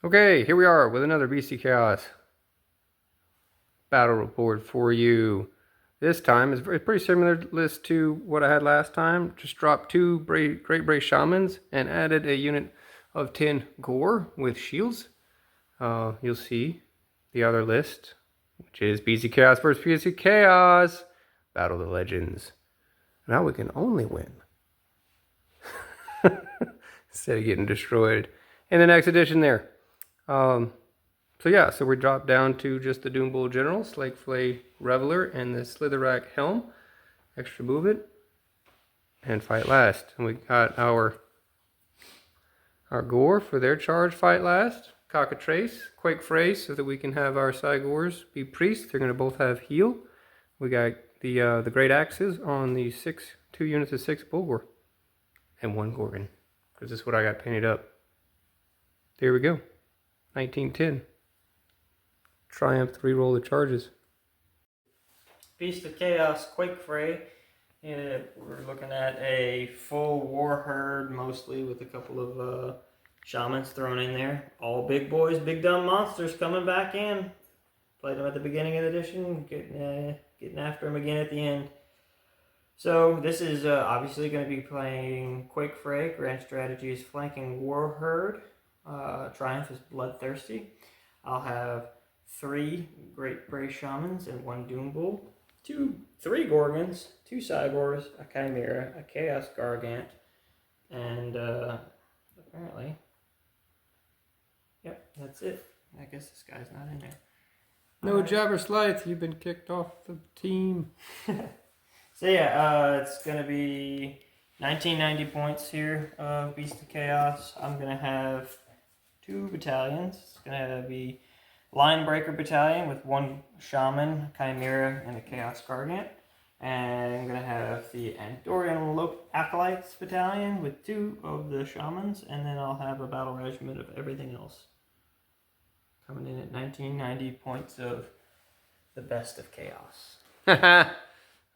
Okay, here we are with another BC Chaos battle report for you. This time is a pretty similar list to what I had last time. Just dropped two Great Bray-Shamans and added a unit of 10 Ghor with shields. You'll see the other list, which is BC Chaos versus BC Chaos. Battle of the Legends. Now we can only win. Instead of getting destroyed in the next edition there. So we dropped down to just the Doombull General, Quakefray Reveler, and the Slitherwrack Helm. Extra movement. And fight last. And we got our Ghor for their charge, fight last. Cockatrace, Quakefray, so that we can have our Cygors be priests. They're going to both have heal. We got the Great Axes on the 2 units of 6 Bulgor. And 1 Ghorgon. Because this is what I got painted up. There we go. 1910. Triumph reroll the charges. Beast of Chaos, Quakefray. We're looking at a full Warherd, mostly with a couple of shamans thrown in there. All big boys, big dumb monsters coming back in. Played them at the beginning of the edition, getting after them again at the end. So this is obviously going to be playing Quakefray. Grand strategy is flanking Warherd. Triumph is Bloodthirsty. I'll have 3 Great Bray-Shamans and 1 Doombull. 3 Ghorgons, 2 Cygors, a Chimera, a Chaos Gargant, and apparently, yep, that's it. I guess this guy's not in there. No Jabber Slides, you've been kicked off the team. So yeah, it's going to be 1990 points here of Beast of Chaos. I'm going to have 2 battalions. It's going to be Linebreaker battalion with 1 Shaman, Chimera, and a Chaos Gargant. And I'm going to have the Andtorian Acolytes battalion with 2 of the Shamans. And then I'll have a battle regiment of everything else. Coming in at 1990 points of the Best of Chaos.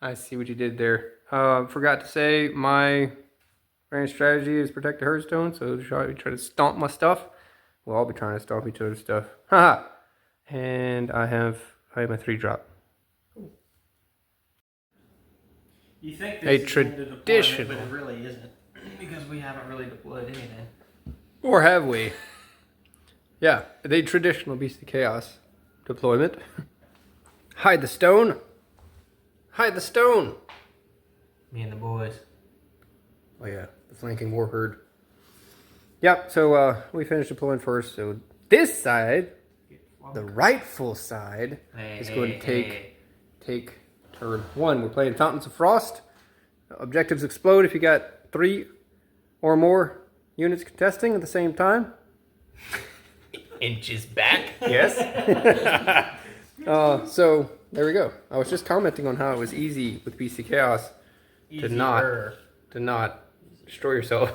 I see what you did there. Forgot to say, my grand strategy is protect the Herdstone, so try to stomp my stuff. We'll all be trying to stomp each other's stuff. Haha! And I have a 3-drop. Cool. You think this is traditional, but it really isn't, because we haven't really deployed anything. Or have we? Yeah, the traditional Beast of Chaos deployment. Hide the stone. Hide the stone. Me and the boys. Oh yeah, the flanking Warherd. Yep, so we finished deploying first, so this side, the rightful side, is going to take turn 1. We're playing Fountains of Frost. Objectives explode if you got 3 or more units contesting at the same time. Inches back. Yes. So there we go. I was just commenting on how it was easy with BC Chaos to not destroy yourself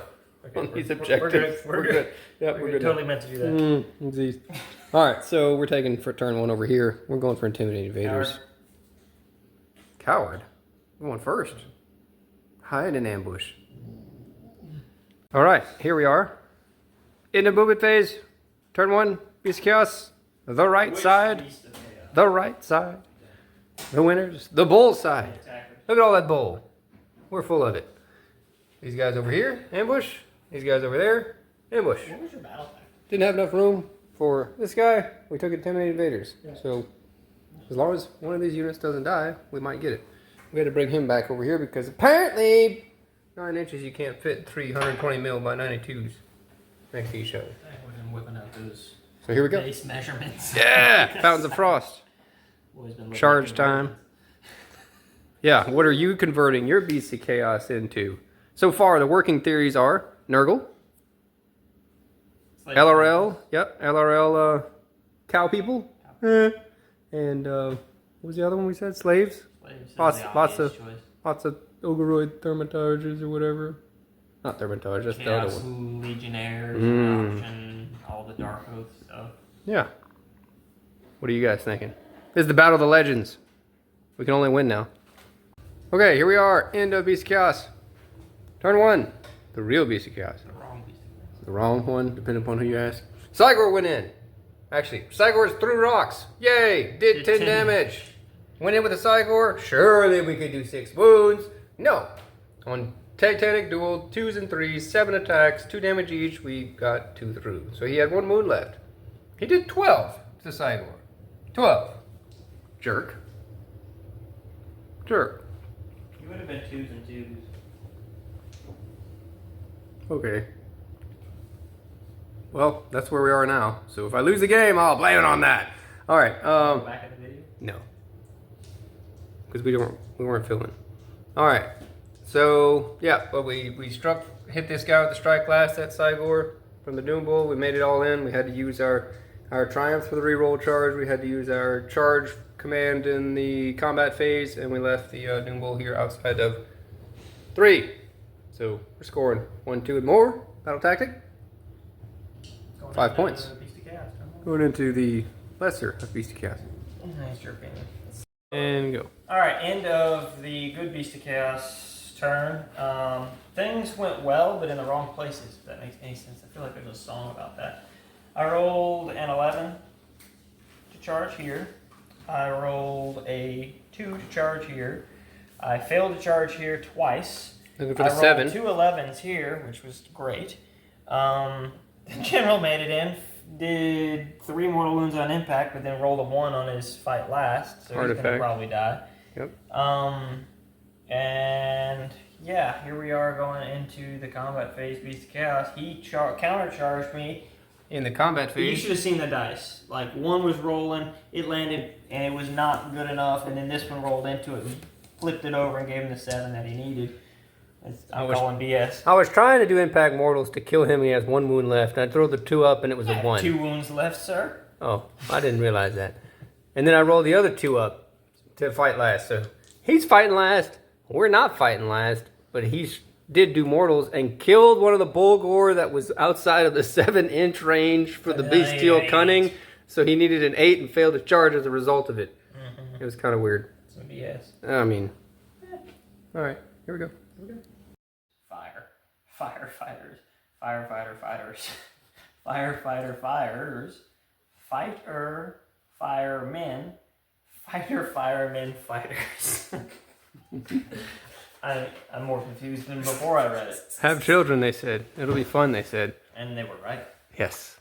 on these objectives. We're good. Yep, we're good. Totally meant to do that. All right, so we're taking for turn 1 over here. We're going for Intimidate Invaders. Coward. We're going first. Hide in ambush. All right, here we are. In the movement phase. Turn 1, BC Chaos. The right side. The right side. The winners. The bull side. Look at all that bull. We're full of it. These guys over here, ambush. These guys over there, ambush. What was your battle pack? Didn't have enough room for this guy. We took Intimidate Invaders. Yeah. So as long as one of these units doesn't die, we might get it. We had to bring him back over here because apparently 9 inches you can't fit 320 mil by 92s next to each other. I'm whipping out those so here we go. base measurements. Yeah, Fountains of Frost. Charge time. Yeah, what are you converting your BC Chaos into? So far, the working theories are Nurgle, LRL, yep, LRL cow people, and what was the other one we said? Slaves. Lots of Ogoroid Thermitages or whatever. Not Thermitage, that's the other one. Legionnaires, Adoption, all the Dark Oath stuff. Yeah. What are you guys thinking? This is the Battle of the Legends. We can only win now. Okay, here we are. End of Beast of Chaos. Turn 1. The real Beast of Chaos. The wrong Beast of Chaos. The wrong one, depending upon who you ask. Cygor went in. Actually, Cygor's threw rocks. Yay! Did 10 damage. Went in with a Cygor. Surely we could do 6 wounds. No. On Titanic duel, 2s and 3s, 7 attacks, 2 damage each. We got 2 through. So he had 1 wound left. He did 12 to Cygor. 12. Jerk. Jerk. You would have been 2s and 2s. Okay. Well, that's where we are now. So if I lose the game, I'll blame it on that. All right. Back in the video? No. Because we weren't filming. All right. So yeah, but we hit this guy with the strike last, that Cygor from the Doombull. We made it all in. We had to use our Triumph for the reroll charge. We had to use our charge command in the combat phase, and we left the Doombull here outside of 3. So we're scoring 1, 2, and more. Battle tactic. 5 points. Going into the lesser of Beast of Chaos. Nice your opinion. And go. Alright, end of the good Beast of Chaos turn. Things went well, but in the wrong places, if that makes any sense. I feel like there's a song about that. I rolled an 11 to charge here. I rolled a 2 to charge here. I failed to charge here twice. Looking for I the rolled 7. 2 11s here, which was great. The general made it in, did 3 mortal wounds on impact, but then rolled a 1 on his fight last, so Artifact. he's gonna probably die. Yep. And yeah, here we are going into the combat phase, Beast of Chaos. He counter-charged me. In the combat You phase. should have seen the dice. Like, 1 was rolling, it landed, and it was not good enough, and then this one rolled into it and flipped it over and gave him the 7 that he needed. I'm calling BS. I was trying to do impact mortals to kill him. He has 1 wound left. And I throw the 2 up, and it was a 1. 2 wounds left, sir. Oh, I didn't realize that. And then I rolled the other 2 up to fight last. So he's fighting last. We're not fighting last, but he did do mortals and killed one of the Bulgor that was outside of the 7-inch range for the Bestial Cunning. So he needed an 8 and failed to charge as a result of it. Mm-hmm. It was kind of weird. Some BS. I mean, all right, here we go. Firefighters, firefighter fighters, firefighter fires, fighter firemen, fighter firemen fighters. I'm more confused than before I read it. Have children, they said. It'll be fun, they said. And they were right. Yes.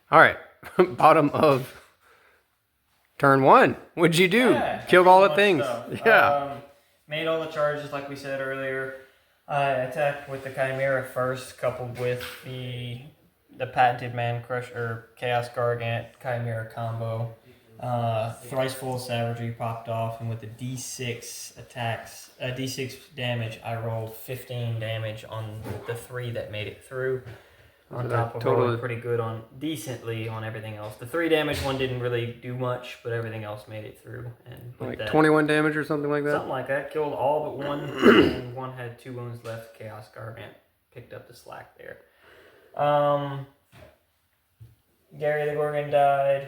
All right. Bottom of turn 1. What'd you do? Yeah, Killed all the things. Stuff. Yeah. Made all the charges like we said earlier. I attacked with the Chimera first, coupled with the patented Man Crusher, Chaos Gargant, Chimera combo. Thrice full savagery popped off, and with the D6 attacks, D6 damage, I rolled 15 damage on the 3 that made it through. On top of rolling pretty good decently on everything else. The 3 damage one didn't really do much, but everything else made it through. And like that, 21 damage or something like that? Something like that. Killed all but 1, and 1 had 2 wounds left. Chaos Gargant picked up the slack there. Gary the Ghorgon died.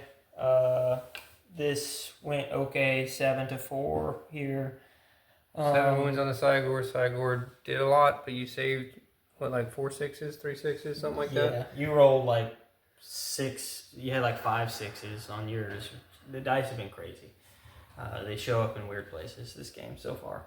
This went okay, 7-4 here. 7 wounds on the Cygor. Cygor did a lot, but you saved... What, like 4 6s, 3 6s, something like that? Yeah, you rolled like 6, you had like 5 6s on yours. The dice have been crazy. They show up in weird places this game so far.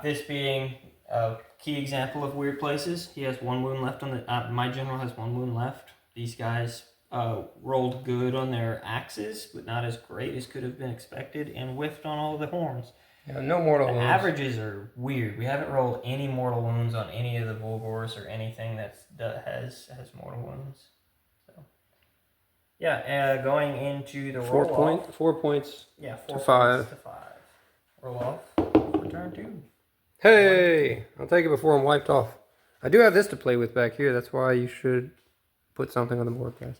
This being a key example of weird places. He has 1 wound left on the, my general has 1 wound left. These guys rolled good on their axes, but not as great as could have been expected, and whiffed on all the horns. Yeah, no mortal wounds. Averages are weird. We haven't rolled any mortal wounds on any of the Bulgors or anything that has mortal wounds. So, yeah, going into the 4 roll-off. 4 points. Yeah, 4 to 5. points to 5. Roll off for turn 2. Hey, I'll take it before I'm wiped off. I do have this to play with back here. That's why you should put something on the board, guys.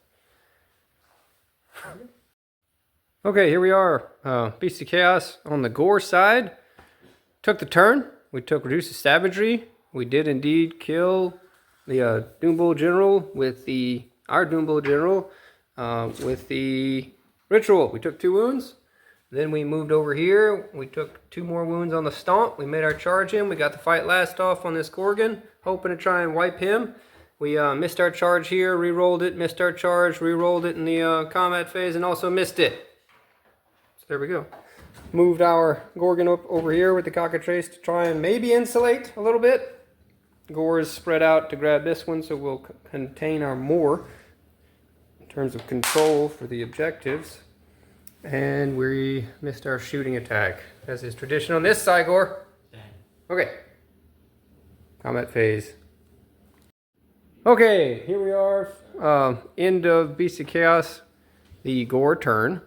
Okay, here we are. Beast of Chaos on the Gor side. Took the turn. We took Reduce the Savagery. We did indeed kill the Doombull General with our Doombull General with the Ritual. We took 2 wounds. Then we moved over here. We took 2 more wounds on the Stomp. We made our charge in. We got the fight last off on this Ghorgon, hoping to try and wipe him. We missed our charge here, re-rolled it, missed our charge, re-rolled it in the combat phase, and also missed it. So there we go. Moved our Ghorgon up over here with the cockatrice to try and maybe insulate a little bit. Gor's spread out to grab this one, so we'll contain our more in terms of control for the objectives. And we missed our shooting attack, as is tradition on this Cygor. Okay. Combat phase. Okay, here we are. End of Beast of Chaos. The Gor turn.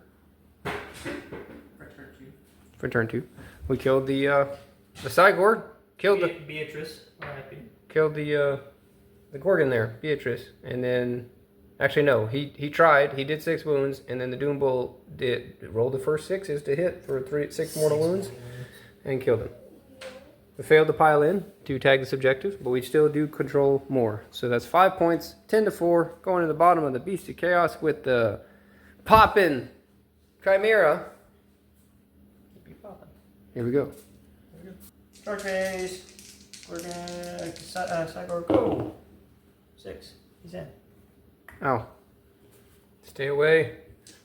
For turn 2. We killed the Cygor. Killed the Beatrice. R.I.P. Killed the Ghorgon there, Beatrice. And then, actually no, he tried. He did 6 wounds, and then the Doombull rolled the first 6s to hit for 6 mortal wounds, and killed him. We failed to pile in to tag this objective, but we still do control more. So that's 5 points, 10-4, going to the bottom of the Beast of Chaos with the poppin' Chimera. Here we go. Charge phase. We're gonna Cygor go. 6. He's in. Ow. Stay away.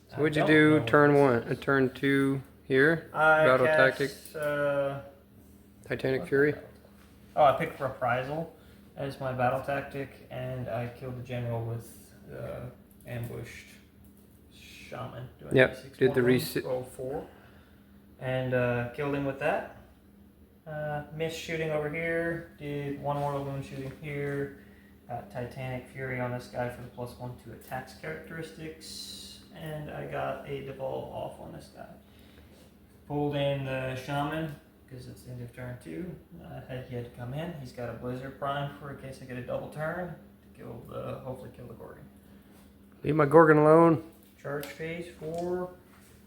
So what'd you do? Turn 1, turn 2 here. Battle tactic. Titanic Fury. Oh, I picked Reprisal as my battle tactic, and I killed the general with the ambushed shaman. Yep. Did the reset. Roll 4, and killed him with that. Missed shooting over here. Did 1 mortal wound shooting here. Got Titanic Fury on this guy for the +1 to attacks characteristics, and I got a devolve off on this guy. Pulled in the shaman because it's the end of turn 2. He had to come in. He's got a Blizzard Prime for in case I get a double turn to kill hopefully kill the Ghorgon. Leave my Ghorgon alone. Charge phase for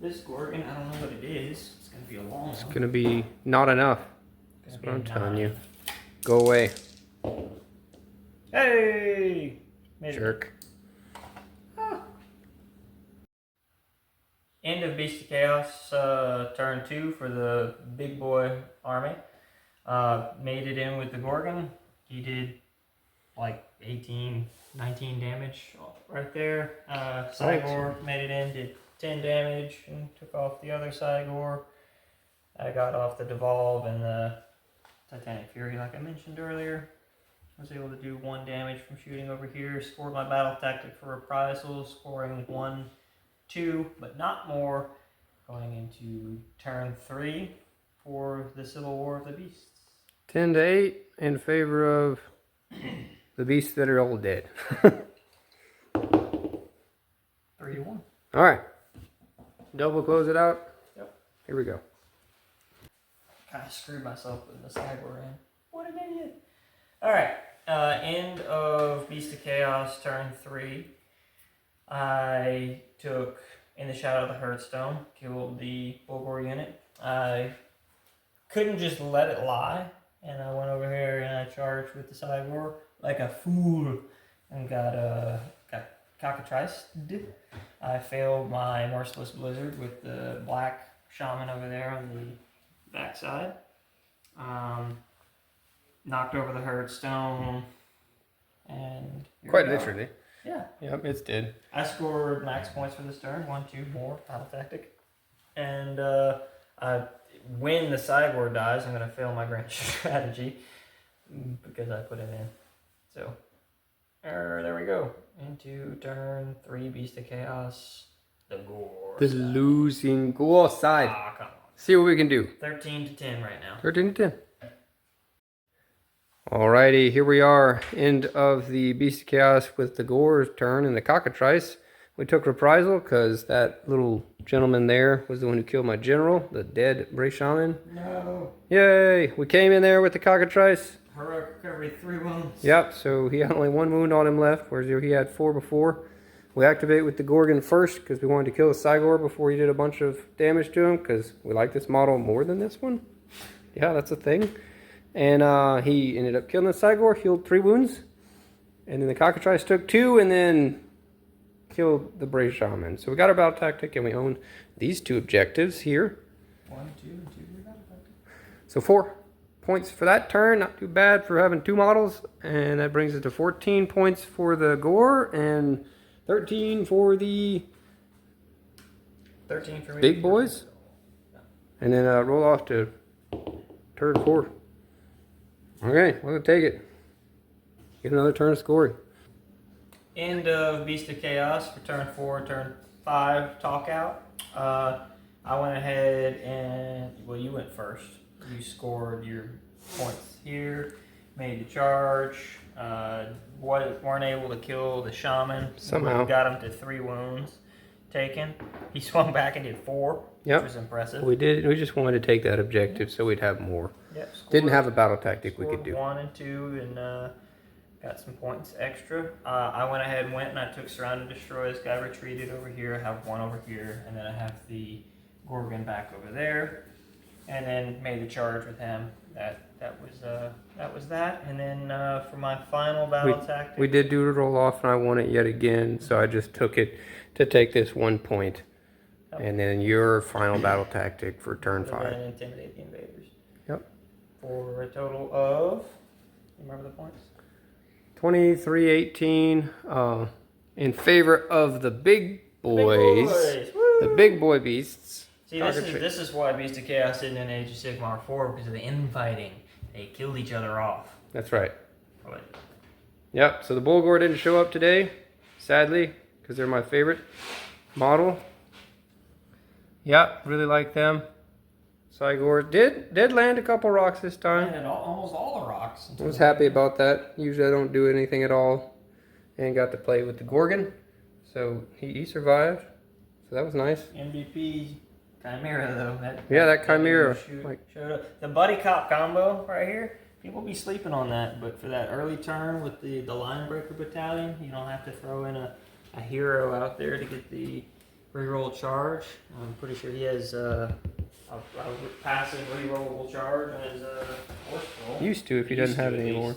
this Ghorgon. I don't know what it is. It's gonna be a long one. It's gonna be not enough. That's what I'm telling you. Go away. Hey! Jerk. End of Beast of Chaos, turn 2 for the big boy army. Made it in with the Ghorgon. He did like 18, 19 damage right there. Cygor made it in, did 10 damage and took off the other Cygor. I got off the Devolve and the Titanic Fury like I mentioned earlier. I was able to do 1 damage from shooting over here. Scored my battle tactic for reprisal, scoring 1, 2, but not more. Going into turn 3 for the Civil War of the Beasts. 10-8 in favor of the beasts that are all dead. 3-1. All right. Double close it out. Yep. Here we go. Kind of screwed myself with the Cygor in. What an idiot. Alright. End of Beast of Chaos, turn 3. I took In the Shadow of the Herdstone, killed the BoC unit. I couldn't just let it lie, and I went over here and I charged with the Cygor like a fool and got cockatriced. I failed my Merciless Blizzard with the black shaman over there on the backside. Knocked over the Herdstone, and Quite literally. Yeah. Yep, it's dead. I scored max points for this turn. 1, 2 more battle tactic, and when the Cygor dies, I'm gonna fail my grand strategy because I put it in. So there we go. Into turn 3, Beast of Chaos. The Gor. The losing Gor side. Ah, come on. See what we can do. 13-10 right now. 13-10. Alrighty, here we are. End of the Beast of Chaos with the Gor's turn and the cockatrice. We took reprisal because that little gentleman there was the one who killed my general, the dead Bray-Shaman. No. Yay! We came in there with the cockatrice. Heroic recovery, 3 wounds. Yep, so he had only 1 wound on him left, whereas he had 4 before. We activate with the Ghorgon first because we wanted to kill the Cygor before he did a bunch of damage to him because we like this model more than this one. Yeah, that's a thing. And he ended up killing the Cygor, healed 3 wounds. And then the cockatrice took 2 and then killed the Bray-Shaman. So we got our battle tactic and we own these 2 objectives here. 1, 2, 2 battle tactic. So 4 points for that turn. Not too bad for having 2 models. And that brings it to 14 points for the Gor and 13 for the 13 for me. Big Boys. And then roll off to turn 4. Okay, we'll take it. Get another turn of scoring. End of Beast of Chaos for turn 4, turn 5 talk out. I went ahead and, well, you went first. You scored your points here, made the charge, weren't able to kill the shaman. Somehow. Got him to 3 wounds taken. He swung back and did 4, Yep. which was impressive. We just wanted to take that objective so we'd have more. Yep, Didn't have a battle tactic we could do. 1 and 2 and got some points extra. I went ahead and I took Surround and Destroy. This guy retreated over here. I have 1 over here, and then I have the Ghorgon back over there, and then made the charge with him. That was that. And then for my final battle tactic, We did do the roll off, and I won it yet again. So I just took it to take this 1 point, and then your final battle tactic for turn 5. And intimidate the invaders. Yep. For a total of, remember the points? 23-18 in favor of the big boys. The big boy beasts. See, this is why Beast of Chaos didn't in Age of Sigmar 4, because of the infighting. They killed each other off. That's right. But Yep, so the Bulgor didn't show up today, sadly, because they're my favorite model. Yep, really like them. Cygor did land a couple rocks this time. landed almost all the rocks. I was happy about that. Usually I don't do anything at all. And got to play with the Ghorgon. So he survived. So that was nice. MVP Chimera though. That Chimera. Showed up. The buddy cop combo right here. People be sleeping on that, but for that early turn with the Linebreaker battalion, you don't have to throw in a hero out there to get the reroll charge. I'm pretty sure he has a passive rerollable charge on his force roll. Used to if he doesn't have it anymore.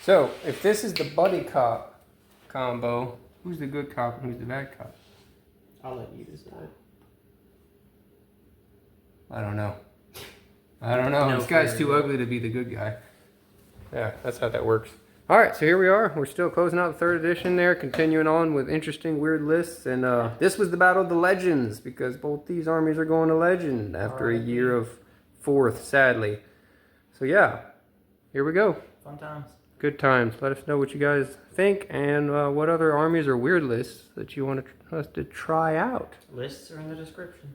So if this is the buddy cop combo, who's the good cop and who's the bad cop? I'll let you decide. I don't know. This guy's too ugly to be the good guy. Yeah, that's how that works. All right, so here we are. We're still closing out the 3rd edition there, continuing on with interesting, weird lists. And this was the Battle of the Legends, because both these armies are going to Legend after a year of 4th, sadly. So yeah, here we go. Fun times. Good times. Let us know what you guys think and what other armies or weird lists that you want us to try out. Lists are in the description.